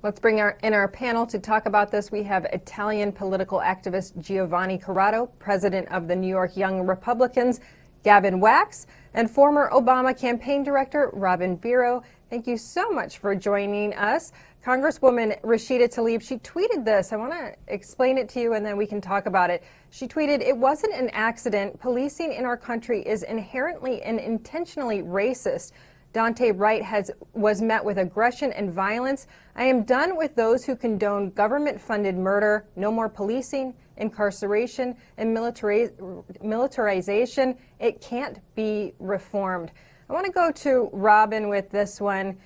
Let's bring in our panel to talk about this. We have Italian political activist Giovanni Corrado, president of the New York Young Republicans, Gavin Wax, and former Obama campaign director Robin Biro. Thank you so much for joining us. Congresswoman Rashida Tlaib, she tweeted this. I want to explain it to you and then we can talk about it. She tweeted, "It wasn't an accident. Policing in our country is inherently and intentionally racist. Daunte Wright was met with aggression and violence. I am done with those who condone government-funded murder. No more policing, incarceration, and militarization. It can't be reformed." I want to go to Robin with this one.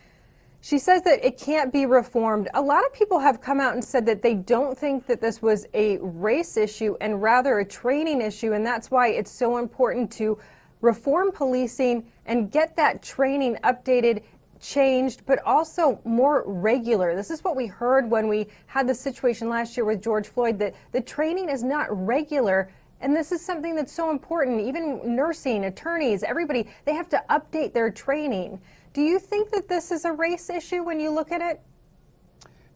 She says that it can't be reformed. A lot of people have come out and said that they don't think that this was a race issue and rather a training issue, and that's why it's so important to reform policing and get that training updated, changed, but also more regular. This is what we heard when we had the situation last year with George Floyd, that the training is not regular. And this is something that's so important. Even nursing, attorneys, everybody, they have to update their training. Do you think that this is a race issue when you look at it?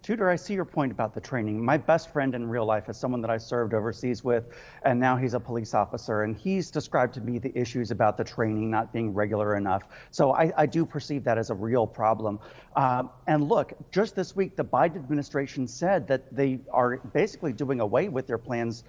Tudor, I see your point about the training. My best friend in real life is someone that I served overseas with, and now he's a police officer, and he's described to me the issues about the training not being regular enough. So I do perceive that as a real problem. And look, just this week, the Biden administration said that they are basically doing away with their plans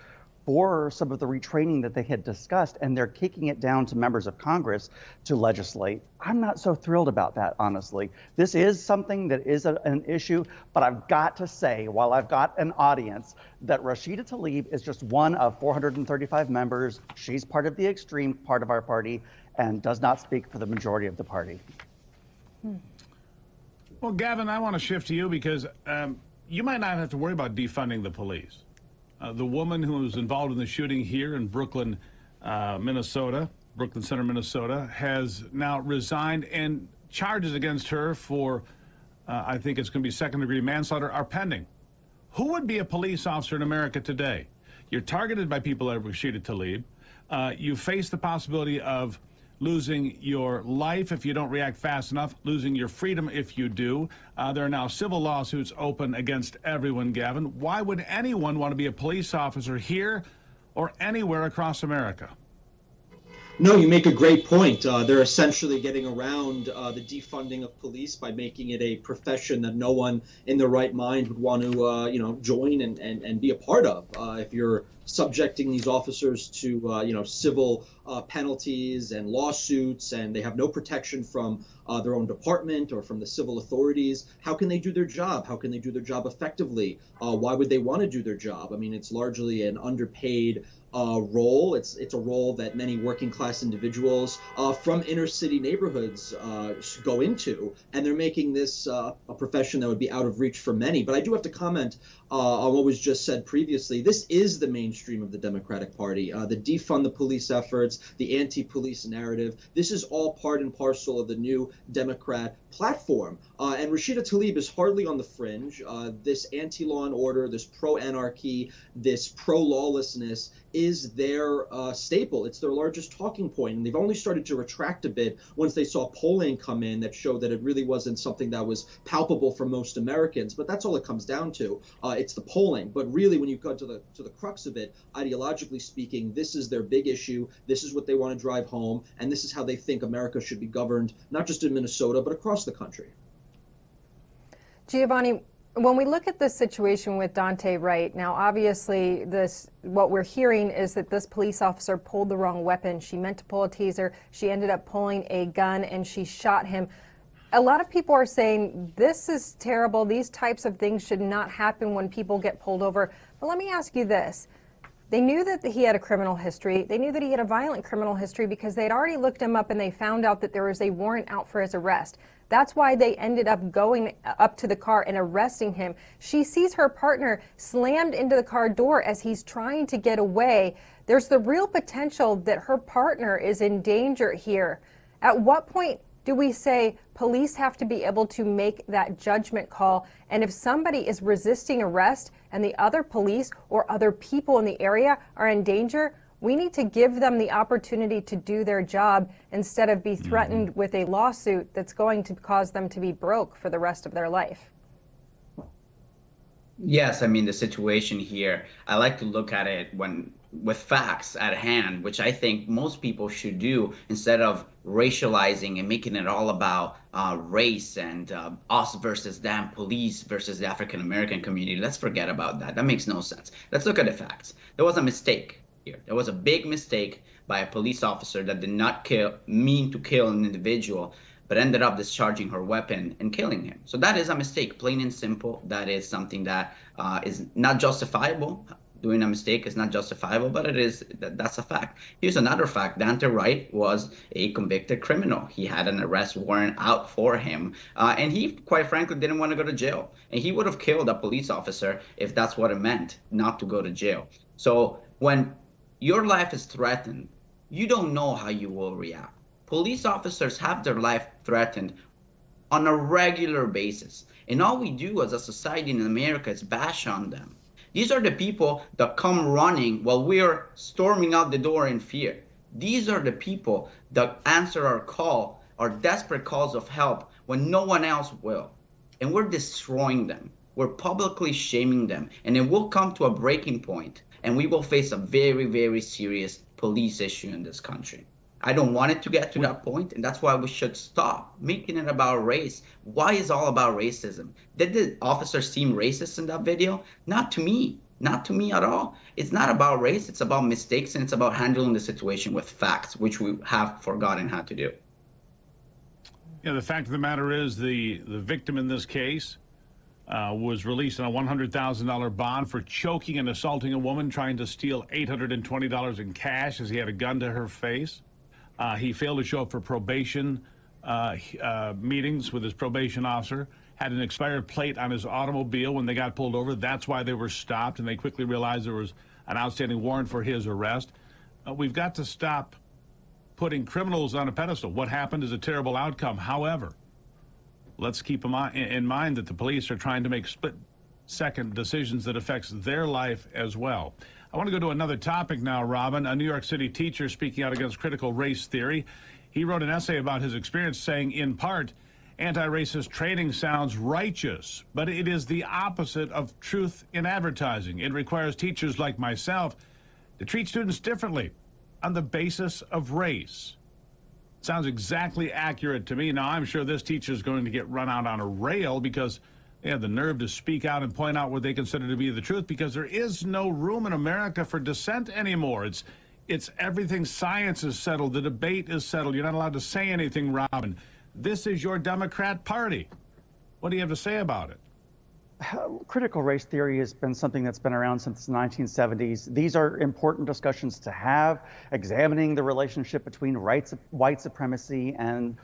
for some of the retraining that they had discussed, and they're kicking it down to members of Congress to legislate. I'm not so thrilled about that, honestly. This is something that is an issue, but I've got to say, while I've got an audience, that Rashida Tlaib is just one of 435 members. She's part of the extreme part of our party and does not speak for the majority of the party. Well, Gavin, I want to shift to you because you might not have to worry about defunding the police. The woman who was involved in the shooting here in Brooklyn, Minnesota, Brooklyn Center, Minnesota, has now resigned, and charges against her for, I think it's going to be second-degree manslaughter, are pending. Who would be a police officer in America today? You're targeted by people like Rashida Tlaib. You face the possibility of losing your life if you don't react fast enough, losing your freedom if you do. There are now civil lawsuits open against everyone, Gavin. Why would anyone want to be a police officer here or anywhere across America? No, you make a great point. They're essentially getting around the defunding of police by making it a profession that no one in their right mind would want to, join and be a part of. If you're subjecting these officers to, civil penalties and lawsuits, and they have no protection from their own department or from the civil authorities, how can they do their job? How can they do their job effectively? Why would they want to do their job? I mean, it's largely an underpaid role. It's a role that many working class individuals from inner city neighborhoods go into, and they're making this a profession that would be out of reach for many. But I do have to comment on what was just said previously. This is the mainstream of the Democratic Party. The defund the police efforts, the anti-police narrative. This is all part and parcel of the new Democrat platform. And Rashida Tlaib is hardly on the fringe. This anti-law and order, this pro-anarchy, this pro-lawlessness is their staple. It's their largest talking point. And they've only started to retract a bit once they saw polling come in that showed that it really wasn't something that was palpable for most Americans. But that's all it comes down to. It's the polling. But really, when you go to the crux of it, ideologically speaking, this is their big issue. This is what they want to drive home. And this is how they think America should be governed, not just in Minnesota, but across the country. Giovanni, when we look at this situation with Daunte Wright, now obviously what we're hearing is that this police officer pulled the wrong weapon. She meant to pull a taser. She ended up pulling a gun and she shot him. A lot of people are saying this is terrible. These types of things should not happen when people get pulled over. But let me ask you this. They knew that he had a criminal history. They knew that he had a violent criminal history because they'd already looked him up and they found out that there was a warrant out for his arrest. That's why they ended up going up to the car and arresting him. She sees her partner slammed into the car door as he's trying to get away. There's the real potential that her partner is in danger here. At what point do we say police have to be able to make that judgment call? And if somebody is resisting arrest and the other police or other people in the area are in danger, we need to give them the opportunity to do their job instead of be threatened with a lawsuit that's going to cause them to be broke for the rest of their life. Yes, I mean, the situation here, I like to look at it when with facts at hand, which I think most people should do instead of racializing and making it all about race and us versus them, police versus the African American community. Let's forget about that. That makes no sense. Let's look at the facts. There was a mistake here. There was a big mistake by a police officer that did not mean to kill an individual, but ended up discharging her weapon and killing him. So that is a mistake, plain and simple. That is something that is not justifiable. Doing a mistake is not justifiable, but that's a fact. Here's another fact. Daunte Wright was a convicted criminal. He had an arrest warrant out for him, and he, quite frankly, didn't want to go to jail. And he would have killed a police officer if that's what it meant, not to go to jail. So when your life is threatened, you don't know how you will react. Police officers have their life threatened on a regular basis. And all we do as a society in America is bash on them. These are the people that come running while we are storming out the door in fear. These are the people that answer our call, our desperate calls of help when no one else will. And we're destroying them. We're publicly shaming them. And it will come to a breaking point, and we will face a very, very serious police issue in this country. I don't want it to get to that point, and that's why we should stop making it about race. Why is all about racism? Did the officer seem racist in that video? Not to me. Not to me at all. It's not about race. It's about mistakes, and it's about handling the situation with facts, which we have forgotten how to do. Yeah, the fact of the matter is the victim in this case was released on a $100,000 bond for choking and assaulting a woman trying to steal $820 in cash as he had a gun to her face. He failed to show up for probation meetings with his probation officer, had an expired plate on his automobile when they got pulled over. That's why they were stopped, and they quickly realized there was an outstanding warrant for his arrest. We've got to stop putting criminals on a pedestal. What happened is a terrible outcome. However, let's keep in mind that the police are trying to make split-second decisions that affects their life as well. I want to go to another topic now, Robin. A New York City teacher speaking out against critical race theory. He wrote an essay about his experience saying, in part, anti-racist training sounds righteous, but it is the opposite of truth in advertising. It requires teachers like myself to treat students differently on the basis of race. Sounds exactly accurate to me. Now, I'm sure this teacher is going to get run out on a rail because they have the nerve to speak out and point out what they consider to be the truth, because there is no room in America for dissent anymore. It's everything. Science is settled. The debate is settled. You're not allowed to say anything, Robin. This is your Democrat Party. What do you have to say about it? Critical race theory has been something that's been around since the 1970s. These are important discussions to have, examining the relationship between white supremacy and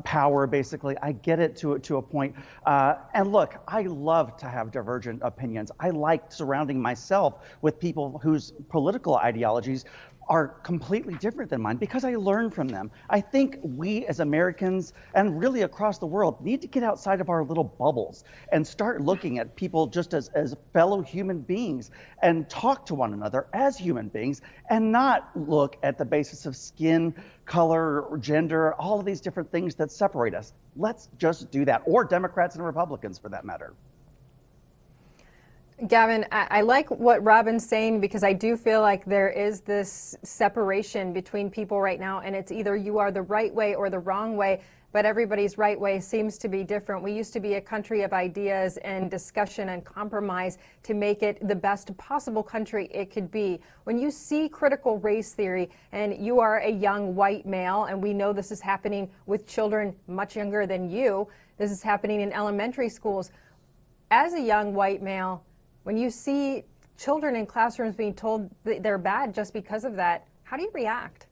power, basically. I get it to a point. And look, I love to have divergent opinions. I like surrounding myself with people whose political ideologies are completely different than mine because I learn from them. I think we as Americans and really across the world need to get outside of our little bubbles and start looking at people just as fellow human beings and talk to one another as human beings and not look at the basis of skin, color, gender, all of these different things that separate us. Let's just do that, or Democrats and Republicans for that matter. Gavin, I like what Robin's saying, because I do feel like there is this separation between people right now, and it's either you are the right way or the wrong way, but everybody's right way seems to be different. We used to be a country of ideas and discussion and compromise to make it the best possible country it could be. When you see critical race theory and you are a young white male, and we know this is happening with children much younger than you, this is happening in elementary schools. As a young white male, when you see children in classrooms being told that they're bad just because of that, how do you react?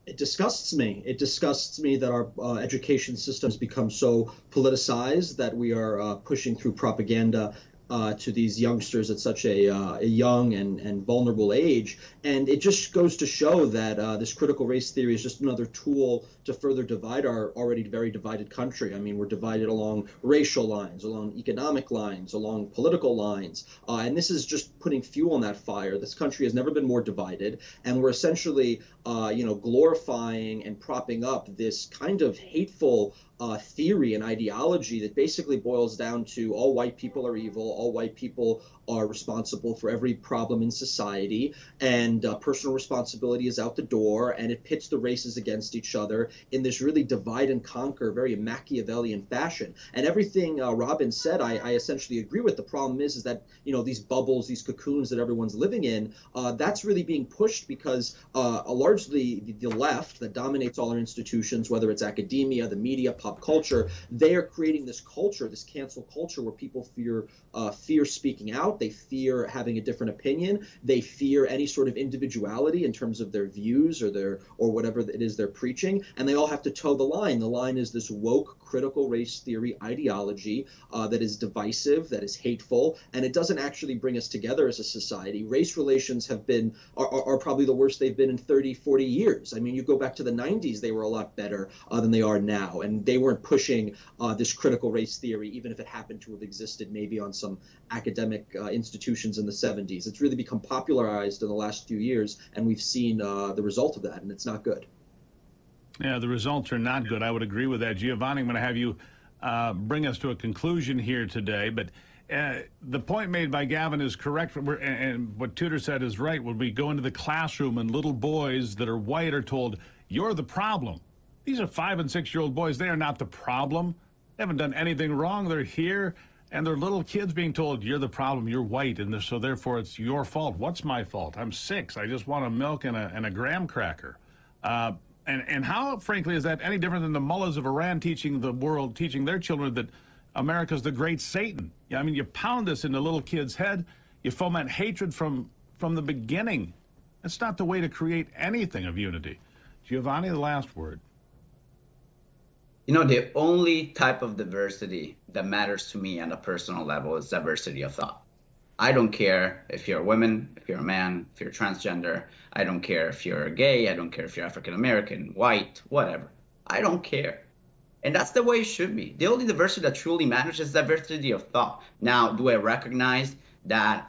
It disgusts me. It disgusts me that our education system has become so politicized that we are pushing through propaganda to these youngsters at such a young and vulnerable age. And it just goes to show that this critical race theory is just another tool to further divide our already very divided country. I mean, we're divided along racial lines, along economic lines, along political lines. And this is just putting fuel on that fire. This country has never been more divided. And we're essentially, glorifying and propping up this kind of hateful theory and ideology that basically boils down to all white people are evil, all white people are responsible for every problem in society, and personal responsibility is out the door, and it pits the races against each other in this really divide and conquer, very Machiavellian fashion. And everything Robin said, I essentially agree with. The problem is that, these bubbles, these cocoons that everyone's living in, that's really being pushed because largely the left that dominates all our institutions, whether it's academia, the media, pop culture, they are creating this culture, this cancel culture, where people fear speaking out. They fear having a different opinion. They fear any sort of individuality in terms of their views or whatever it is they're preaching. And they all have to toe the line. The line is this woke, critical race theory ideology that is divisive, that is hateful, and it doesn't actually bring us together as a society. Race relations are probably the worst they've been in 30, 40 years. I mean, you go back to the 90s, they were a lot better than they are now. And they weren't pushing this critical race theory, even if it happened to have existed maybe on some academic institutions in the 70s. It's really become popularized in the last few years, and we've seen the result of that, and it's not good. Yeah, the results are not good. I would agree with that. Giovanni, I'm going to have you bring us to a conclusion here today, but the point made by Gavin is correct, and what Tudor said is right. When we go into the classroom and little boys that are white are told, you're the problem. These are 5- and 6-year-old boys. They are not the problem. They haven't done anything wrong. They're here, and they're little kids being told, you're the problem, you're white, and so therefore it's your fault. What's my fault? I'm 6. I just want a milk and a graham cracker. And how, frankly, is that any different than the mullahs of Iran teaching the world, teaching their children that America's the great Satan? I mean, you pound this into little kids' head. You foment hatred from the beginning. That's not the way to create anything of unity. Giovanni, the last word. The only type of diversity that matters to me on a personal level is diversity of thought. I don't care if you're a woman, if you're a man, if you're transgender. I don't care if you're gay. I don't care if you're African American, white, whatever. I don't care. And that's the way it should be. The only diversity that truly matters is diversity of thought. Now, do I recognize that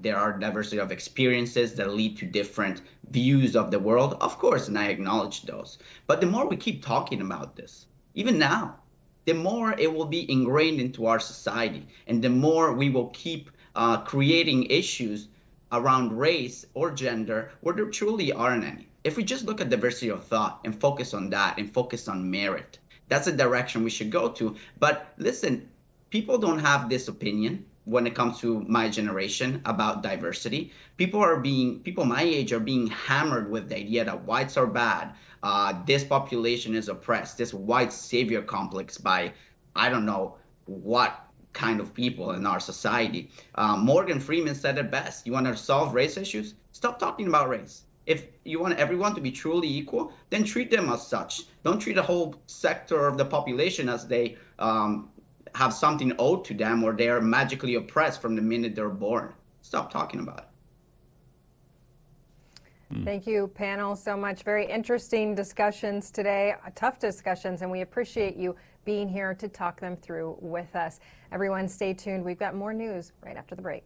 there are diversity of experiences that lead to different views of the world? Of course, and I acknowledge those. But the more we keep talking about this, even now, the more it will be ingrained into our society, and the more we will keep creating issues around race or gender where there truly aren't any. If we just look at diversity of thought and focus on that and focus on merit, that's a direction we should go to. But listen, people don't have this opinion when it comes to my generation about diversity. People my age are being hammered with the idea that whites are bad. This population is oppressed. This white savior complex by, I don't know what kind of people in our society. Morgan Freeman said it best. You want to solve race issues? Stop talking about race. If you want everyone to be truly equal, then treat them as such. Don't treat a whole sector of the population as they have something owed to them or they are magically oppressed from the minute they're born. Stop talking about it. Thank you, panel, so much. Very interesting discussions today, tough discussions, and we appreciate you being here to talk them through with us. Everyone, stay tuned. We've got more news right after the break.